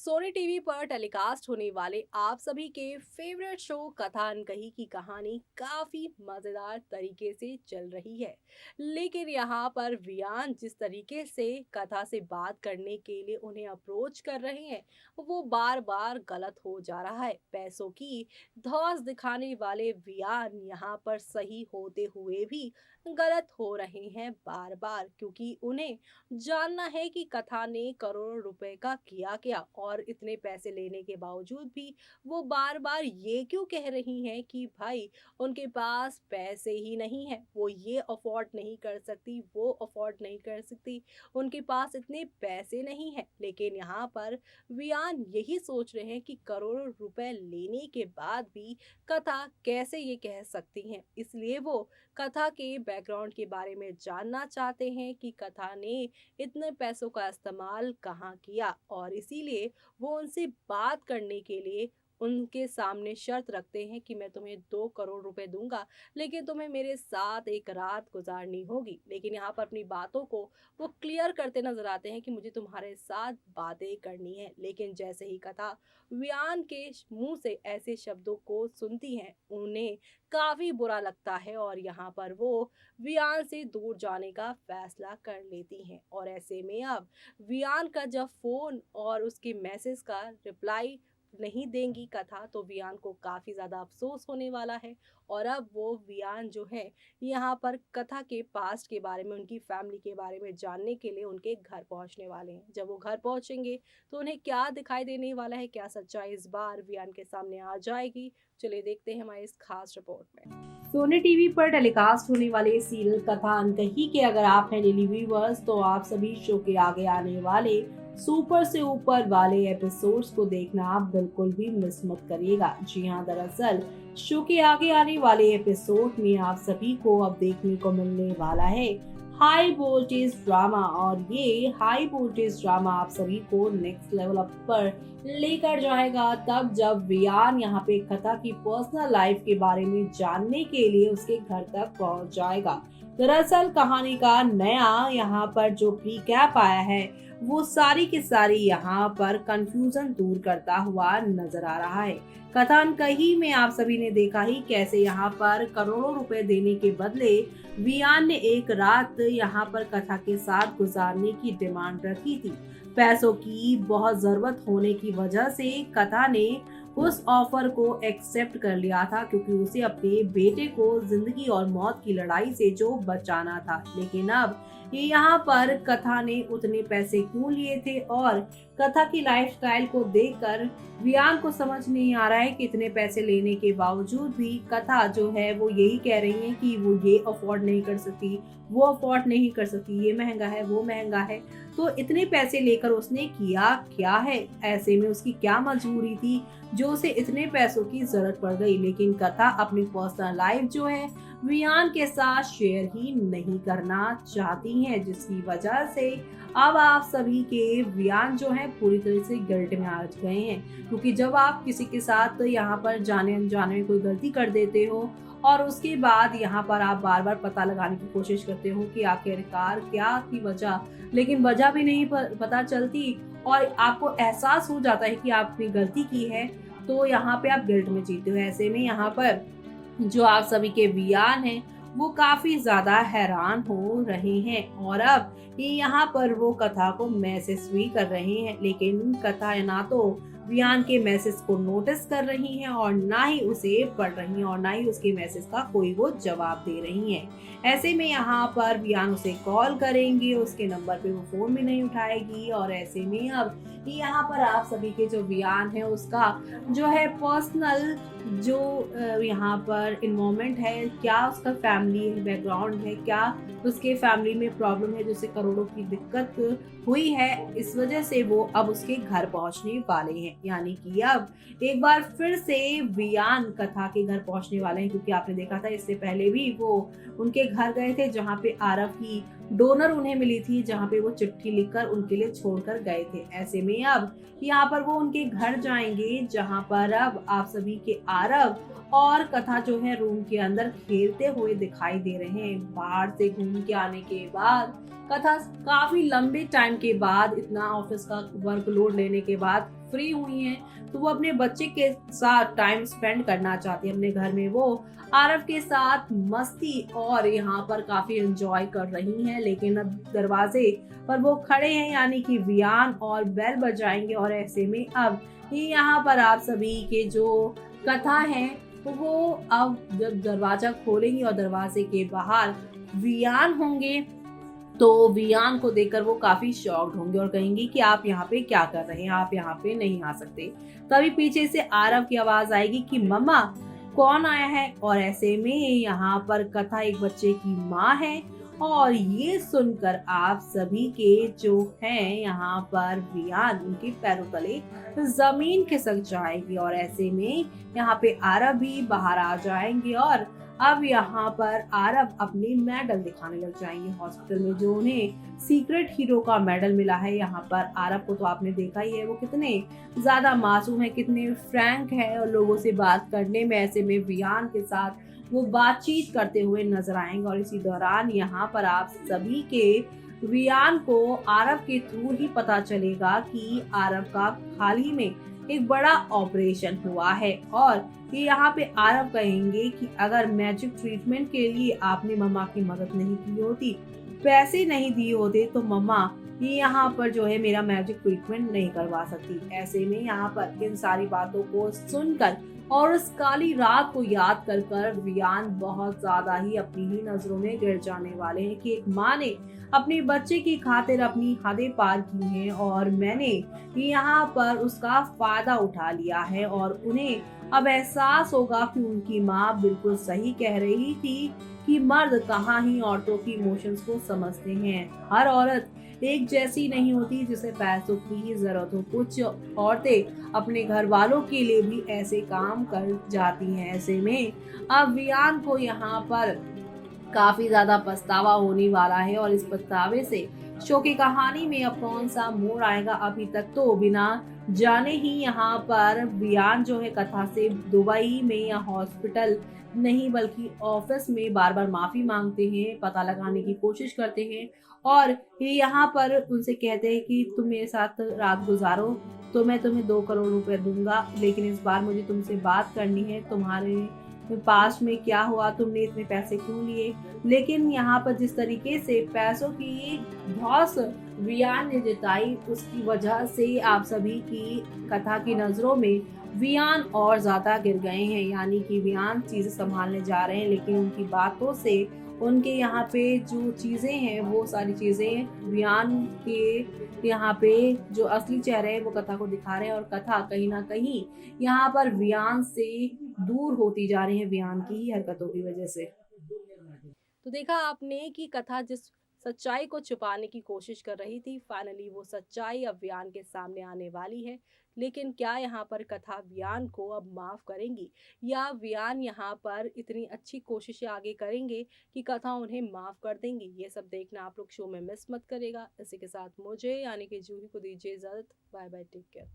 Sony TV पर telecast होने वाले आप सभी के फेवरेट शो कथा अनकही की कहानी काफी मजेदार तरीके से चल रही है। लेकिन यहाँ पर वियान जिस तरीके से कथा से बात करने के लिए उन्हें अप्रोच कर रहे हैं, वो बार बार गलत हो जा रहा है। पैसों की धौंस दिखाने वाले वियान यहाँ पर सही होते हुए भी गलत हो रहे हैं बार बार, क्योंकि उन्हें जानना है कि कथा ने करोड़ों रुपए का किया क्या, और इतने पैसे लेने के बावजूद भी वो बार बार ये क्यों कह रही हैं कि भाई उनके पास पैसे ही नहीं है, वो ये अफोर्ड नहीं कर सकती, वो अफोर्ड नहीं कर सकती, उनके पास इतने पैसे नहीं है। लेकिन यहाँ पर वियान यही सोच रहे हैं कि करोड़ों रुपए लेने के बाद भी कथा कैसे ये कह सकती हैं। इसलिए वो कथा के बैकग्राउंड के बारे में जानना चाहते हैं कि कथा ने इतने पैसों का इस्तेमाल कहाँ किया, और इसीलिए वो उनसे बात करने के लिए उनके सामने शर्त रखते हैं कि मैं तुम्हें 2 करोड़ रुपए दूंगा, लेकिन तुम्हें मेरे साथ एक रात गुजारनी होगी। लेकिन यहाँ पर अपनी बातों को वो क्लियर करते नजर आते हैं कि मुझे तुम्हारे साथ बातें करनी है। लेकिन जैसे ही कथा वियान के मुंह से ऐसे शब्दों को सुनती हैं, उन्हें काफी बुरा लगता है और यहाँ पर वो वियान से दूर जाने का फैसला कर लेती हैं। और ऐसे में अब वियान का जब फोन और उसके मैसेज का रिप्लाई नहीं देंगी कथा, तो वियान को काफी ज्यादा अफसोस होने वाला है। और अब वो वियान जो है यहाँ पर कथा के पास्ट के बारे में, उनकी फैमिली के बारे में जानने के लिए उनके घर पहुंचने वाले हैं। जब वो घर पहुंचेंगे तो उन्हें क्या दिखाई देने वाला है, क्या सच्चाई इस बार वियान के सामने आ जाएगी, चलिए देखते हैं हमारे इस खास रिपोर्ट में। सोनी टीवी पर टेलीकास्ट होने वाले सीरियल कथा अनकही के अगर आप हैं डेली व्यूवर्स, तो आप सभी शो के आगे आने वाले सुपर से ऊपर वाले एपिसोड्स को देखना आप बिल्कुल भी मिस मत करिएगा। जी हाँ, दरअसल शो के आगे आने वाले एपिसोड में आप सभी को अब देखने को मिलने वाला है हाई वोल्टेज ड्रामा, और ये हाई वोल्टेज ड्रामा आप सभी को नेक्स्ट लेवल अप पर लेकर जाएगा तब जब वियान यहाँ पे कथा की पर्सनल लाइफ के बारे में जानने के लिए उसके घर तक पहुंच जाएगा। दरअसल कहानी का नया यहाँ पर जो रिकैप आया है, वो सारी की सारी यहाँ पर कंफ्यूजन दूर करता हुआ नजर आ रहा है। कथन कही में आप सभी ने देखा ही कैसे यहाँ पर करोड़ों रुपए देने के बदले वियान ने एक रात यहाँ पर कथा के साथ गुजारने की डिमांड रखी थी। पैसों की बहुत जरूरत होने की वजह से कथा ने उस ऑफर को एक्सेप्ट कर लिया था, क्योंकि उसे अपने बेटे को जिंदगी और मौत की लड़ाई से जो बचाना था। लेकिन अब ये यहाँ पर कथा ने उतने पैसे क्यों लिए थे, और कथा की लाइफस्टाइल को देखकर वियान को समझ नहीं आ रहा है कि इतने पैसे लेने के बावजूद भी कथा जो है वो यही कह रही है कि वो ये अफोर्ड नहीं कर सकती, वो अफोर्ड नहीं कर सकती, ये महंगा है, वो महंगा है। तो इतने पैसे लेकर उसने किया क्या है, ऐसे में उसकी क्या मजबूरी थी जो उसे इतने पैसों की जरूरत पड़ गई। लेकिन कथा अपनी पर्सनल लाइफ जो है वियान के साथ शेयर ही नहीं करना चाहती हैं, जिसकी वजह से अब आप सभी के वियान जो है पूरी तरह से गिल्ट में आ गए हैं। क्योंकि जब आप किसी के साथ यहाँ पर जाने अनजाने में कोई गलती कर देते हो और उसके बाद यहाँ पर आप बार बार पता लगाने की कोशिश करते हो कि आखिरकार क्या थी वजह, लेकिन वजह भी नहीं पता चलती और आपको एहसास हो जाता है कि आपने गलती की है, तो यहाँ पे आप गिल्ट में जीते हो। ऐसे में यहाँ पर जो आप सभी के वियान हैं वो काफी ज्यादा हैरान हो रहे हैं, और अब ये यहाँ पर वो कथा को मैसेज भी कर रहे हैं। लेकिन कथा ना तो वियान के मैसेज को नोटिस कर रही हैं और ना ही उसे पढ़ रही हैं और ना ही उसके मैसेज का कोई वो जवाब दे रही हैं। ऐसे में यहाँ पर वियान उसे कॉल करेंगे, उसके नंबर पे वो फोन भी नहीं उठाएगी, और ऐसे में अब यहाँ पर आप सभी के जो वियान है उसका जो है पर्सनल जो यहाँ पर इन्वॉल्वमेंट है, क्या उसका फैमिली बैकग्राउंड है, क्या उसके फैमिली में प्रॉब्लम है जिससे करोड़ों की दिक्कत हुई है, इस वजह से वो अब उसके घर पहुंचने वाले हैं। यानी कि अब एक बार फिर से वियान कथा के घर पहुंचने वाले हैं, क्योंकि आपने देखा था इससे पहले भी वो उनके घर गए थे जहां पे आरव की डोनर उन्हें मिली थी, जहां पे वो चिट्ठी लिखकर उनके लिए छोड़कर गए थे। ऐसे में अब यहाँ पर वो उनके घर जाएंगे जहां पर अब आप सभी के आरव और कथा जो है रूम के अंदर खेलते हुए दिखाई दे रहे हैं। बाहर से घूम के आने के बाद कथा काफी लंबे टाइम के बाद, इतना ऑफिस का वर्कलोड लेने के बाद फ्री हुई हैं तो वो अपने बच्चे के साथ टाइम स्पेंड करना चाहती है अपने घर में। वो आरव के साथ मस्ती और यहाँ पर काफी एंजॉय कर रही हैं, लेकिन अब दरवाजे पर वो खड़े हैं यानी कि वियान, और बेल बजाएंगे। और ऐसे में अब यहाँ पर आप सभी के जो कथा है वो अब जब दरवाजा खोलेंगी और दरवाजे के बाहर वियान होंगे तो वियान को देखकर वो काफी शॉक्ड होंगे और कहेंगे कि आप यहाँ पे क्या कर रहे हैं, आप यहाँ पे नहीं आ सकते। तभी पीछे से आरव की आवाज आएगी कि मम्मा कौन आया है। और ऐसे में यहाँ पर कथा एक बच्चे की माँ है, और ये सुनकर आप सभी के जो हैं यहाँ पर वियान, उनके पैरों तले जमीन खिसक जाएगी। और ऐसे में यहाँ पे आरव भी बाहर आ जाएंगे, और अब यहाँ पर आरव अपनी मेडल दिखाने लग जाएंगे हॉस्पिटल में, जो उन्हें सीक्रेट हीरो का मेडल मिला है। यहाँ पर आरव को तो आपने देखा ही है, वो कितने ज्यादा मासूम है, कितने फ्रैंक है और लोगों से बात करने में। ऐसे में वियान के साथ वो बातचीत करते हुए नजर आएंगे, और इसी दौरान यहाँ पर आप सभी के वियान को आरव के थ्रू ही पता चलेगा कि आरव का हाल ही में एक बड़ा ऑपरेशन हुआ है। और ये यहाँ पे आरव कहेंगे कि अगर मैजिक ट्रीटमेंट के लिए आपने मम्मा की मदद नहीं की होती, पैसे नहीं दिए होते, तो मम्मा ये यहाँ पर जो है मेरा मैजिक ट्रीटमेंट नहीं करवा सकती। ऐसे में यहाँ पर इन सारी बातों को सुनकर और उस काली रात को याद कर कर वियान बहुत ज्यादा ही अपनी ही नजरों में गिर जाने वाले हैं कि एक माँ ने अपने बच्चे की खातिर अपनी हदें पार की हैं, और मैंने यहाँ पर उसका फायदा उठा लिया है। और उन्हें अब एहसास होगा कि उनकी माँ बिल्कुल सही कह रही थी कि मर्द कहाँ ही औरतों की इमोशंस को समझते हैं। हर औरत एक जैसी नहीं होती जिसे पैसों की ही जरूरत हो। कुछ औरतें अपने घर वालों के लिए भी ऐसे काम कर जाती हैं। ऐसे में अब वियान को यहाँ पर काफी ज्यादा पछतावा होने वाला है, और इस पछतावे से शो की कहानी में अब कौन सा मोड़ आएगा, अभी तक तो बिना जाने ही यहाँ पर वियान जो है कथा से दुबई में या हॉस्पिटल नहीं बल्कि ऑफिस में बार बार माफी मांगते हैं, पता लगाने की कोशिश करते हैं, और ये यहाँ पर उनसे कहते हैं कि तुम मेरे साथ रात गुजारो तो मैं तुम्हें 2 करोड़ रुपए दूंगा, लेकिन इस बार मुझे तुमसे बात करनी है, तुम्हारे पास में क्या हुआ, तुमने इतने पैसे क्यों लिए। लेकिन यहाँ पर जिस तरीके से पैसों की धौस वियान ने जताई, उसकी वजह से आप सभी की कथा की नजरों में वियान और ज्यादा गिर गए हैं, यानी कि वियान चीजें संभालने जा रहे हैं, लेकिन उनकी बातों से उनके यहाँ पे जो चीजें हैं वो सारी चीजें वियान के यहाँ पे जो असली चेहरे हैं वो कथा को दिखा रहे हैं, और कथा कहीं ना कहीं यहाँ पर वियान से दूर होती जा रही है वियान की ही हरकतों की वजह से। तो देखा आपने कि कथा जिस सच्चाई को छुपाने की कोशिश कर रही थी, फाइनली वो सच्चाई अब वियान के सामने आने वाली है। लेकिन क्या यहाँ पर कथा वियान को अब माफ करेंगी, या वियान यहाँ पर इतनी अच्छी कोशिशें आगे करेंगे कि कथा उन्हें माफ कर देंगी, ये सब देखना आप लोग शो में मिस मत करेगा। इसी के साथ मुझे यानी कि जूही को दीजिए इजाजत। Bye bye, take care.